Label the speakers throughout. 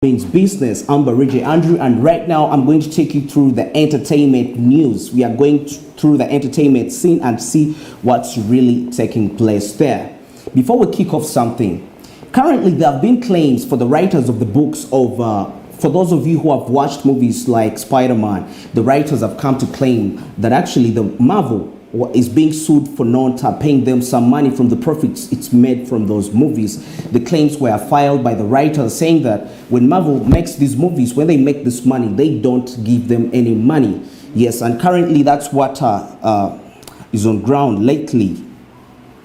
Speaker 1: Means business. I'm Barige Andrew, and right now I'm going to take you through the entertainment news. We are going through the entertainment scene and see what's really taking place there. Before we kick off something, currently there have been claims for the writers of the books of for those of you who have watched movies like Spider-Man, the writers have come to claim that actually the Marvel is being sued for not paying them some money from the profits it's made from those movies. The claims were filed by the writers saying that when Marvel makes these movies, when they make this money, they don't give them any money. Yes, and currently that's what is on ground lately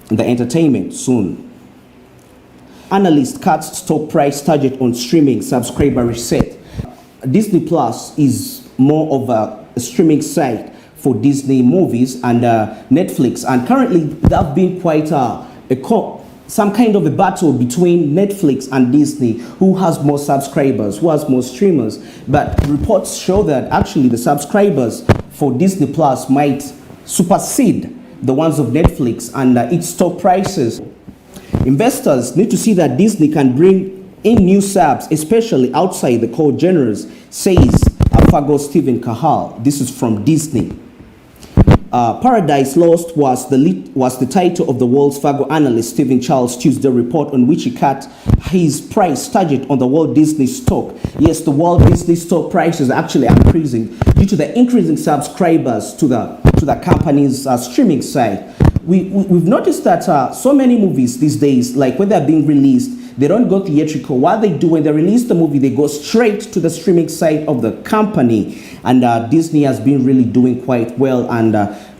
Speaker 1: in the entertainment soon. Analyst cuts stock price target on streaming subscriber reset. Disney Plus is more of a streaming site for Disney movies and Netflix, and currently there have been quite some kind of a battle between Netflix and Disney, who has more subscribers, who has more streamers. But reports show that actually the subscribers for Disney Plus might supersede the ones of Netflix, and its stock prices. Investors need to see that Disney can bring in new subs, especially outside the core genres, says Fargo Stephen Cahal. This is from Disney. Paradise Lost was the title of the Wells Fargo analyst Stephen Charles' Tuesday report, on which he cut his price target on the Walt Disney stock. Yes, the Walt Disney stock prices are actually increasing due to the increasing subscribers to the company's streaming site. We've noticed that so many movies these days, like when they're being released, they don't go theatrical. What they do when they release the movie, they go straight to the streaming site of the company. And Disney has been really doing quite well. And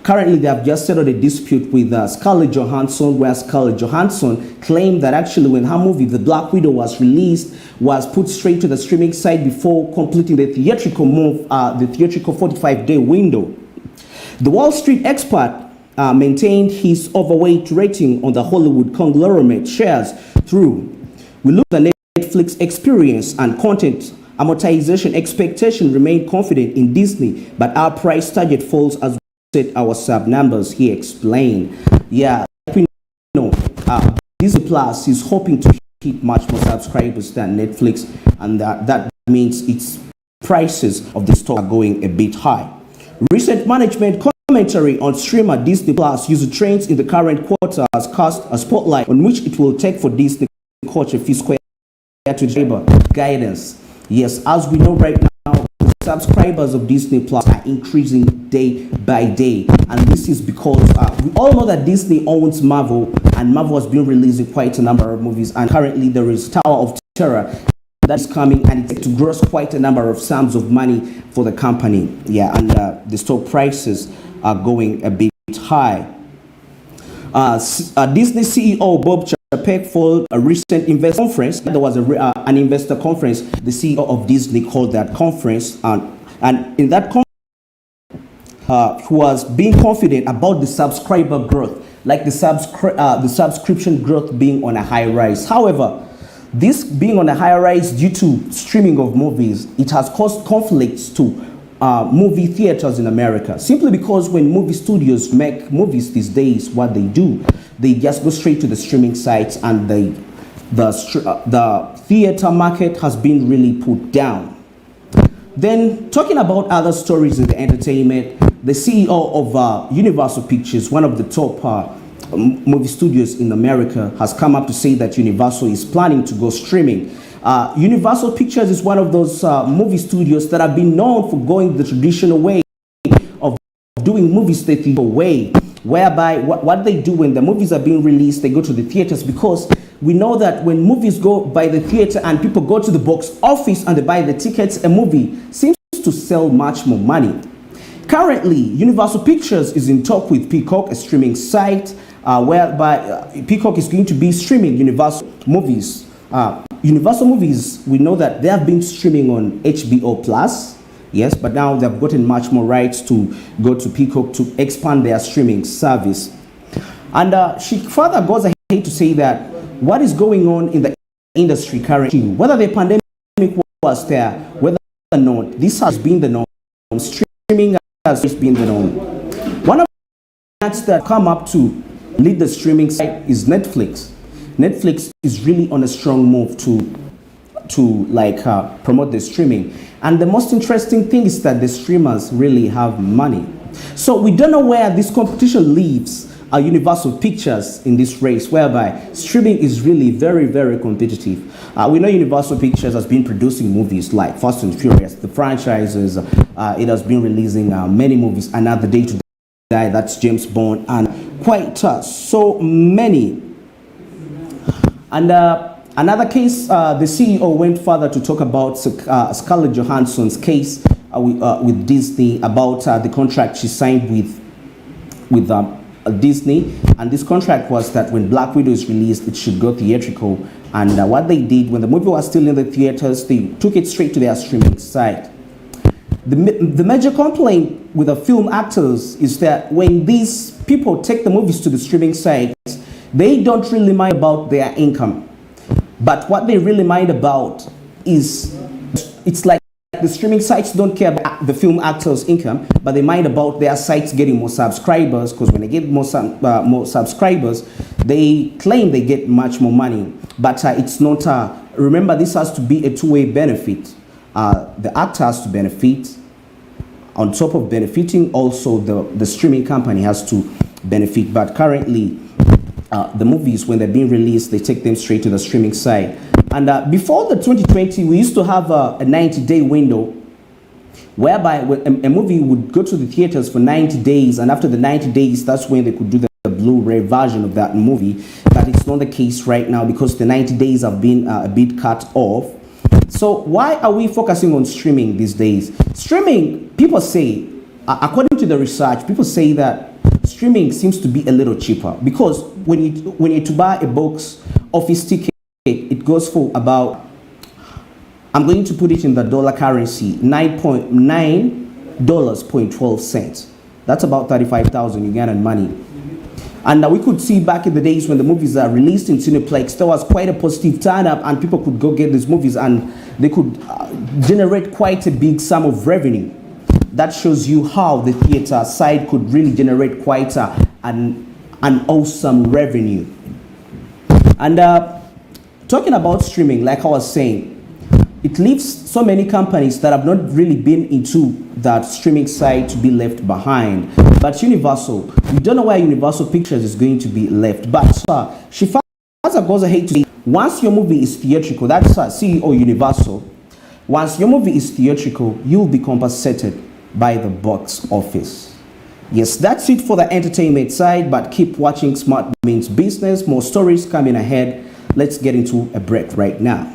Speaker 1: currently, they have just settled a dispute with Scarlett Johansson, where Scarlett Johansson claimed that actually when her movie, The Black Widow, was released, was put straight to the streaming site before completing the theatrical move, the theatrical 45-day window. The Wall Street expert maintained his overweight rating on the Hollywood conglomerate shares through. We look at the Netflix experience and content amortization expectation, remain confident in Disney, but our price target falls as we set our sub numbers, he explained. Yeah, we know Disney Plus is hoping to hit much more subscribers than Netflix, and that means its prices of the stock are going a bit high. Recent management commentary on streamer Disney Plus user trends in the current quarter has cast a spotlight on which it will take for Disney coach a fiscal year to deliver guidance. Yes, as we know right now, the subscribers of Disney Plus are increasing day by day, and this is because we all know that Disney owns Marvel, and Marvel has been releasing quite a number of movies, and currently there is Tower of Terror that's coming, and it's to gross quite a number of sums of money for the company. Yeah, and the stock prices are going a bit high. Disney CEO Bob Chapek followed a recent investor conference. There was an investor conference. The CEO of Disney called that conference, and in that conference, he was being confident about the subscriber growth, like the subscription growth being on a high rise. However, this being on a high rise due to streaming of movies, it has caused conflicts to movie theaters in America, simply because when movie studios make movies these days, what they do, they just go straight to the streaming sites, and the theater market has been really put down. Then, talking about other stories in the entertainment, the CEO of Universal Pictures, one of the top movie studios in America, has come up to say that Universal is planning to go streaming. Universal Pictures is one of those movie studios that have been known for going the traditional way of doing movies the theater way, whereby what they do when the movies are being released, they go to the theaters, because we know that when movies go by the theater and people go to the box office and they buy the tickets, a movie seems to sell much more money. Currently, Universal Pictures is in talk with Peacock, a streaming site, whereby Peacock is going to be streaming Universal movies. Universal movies, we know that they have been streaming on HBO Plus, yes, but now they've gotten much more rights to go to Peacock to expand their streaming service. And she further goes ahead to say that what is going on in the industry currently, whether the pandemic was there, whether or not, this has been the norm. Streaming has been the norm. One of the that come up to lead the streaming site is Netflix. Netflix is really on a strong move to promote the streaming. And the most interesting thing is that the streamers really have money. So we don't know where this competition leaves Universal Pictures in this race, whereby streaming is really very, very competitive. We know Universal Pictures has been producing movies like Fast and Furious, the franchises. It has been releasing many movies, Another Day to Die, that's James Bond, and quite so many. And another case, the CEO went further to talk about Scarlett Johansson's case with Disney about the contract she signed with Disney, and this contract was that when Black Widow is released, it should go theatrical. And what they did when the movie was still in the theaters, they took it straight to their streaming site. The major complaint with the film actors is that when these people take the movies to the streaming site, they don't really mind about their income. But what they really mind about is, it's like the streaming sites don't care about the film actors' income, but they mind about their sites getting more subscribers, because when they get more subscribers, they claim they get much more money. But it's not, remember, this has to be a two-way benefit. The actor has to benefit. On top of benefiting, also the streaming company has to benefit. But currently, the movies, when they're being released, they take them straight to the streaming site. And before the 2020, we used to have a 90-day window whereby a movie would go to the theaters for 90 days, and after the 90 days, that's when they could do the Blu-ray version of that movie. But it's not the case right now because the 90 days have been a bit cut off. So why are we focusing on streaming these days? Streaming, people say, according to the research, people say that streaming seems to be a little cheaper because when you to buy a box office ticket, it goes for about, I'm going to put it in the dollar currency, $9.12. That's about 35,000 Ugandan money. And we could see back in the days when the movies are released in Cineplex, there was quite a positive turn-up and people could go get these movies and they could generate quite a big sum of revenue. That shows you how the theater side could really generate quite an awesome revenue. And talking about streaming, like I was saying, it leaves so many companies that have not really been into that streaming side to be left behind. But Universal, we don't know where Universal Pictures is going to be left. But she goes ahead to say, once your movie is theatrical, that's CEO Universal, once your movie is theatrical, you'll be compensated by the box office. Yes, that's it for the entertainment side, but keep watching Smart Means Business. More stories coming ahead. Let's get into a break right now.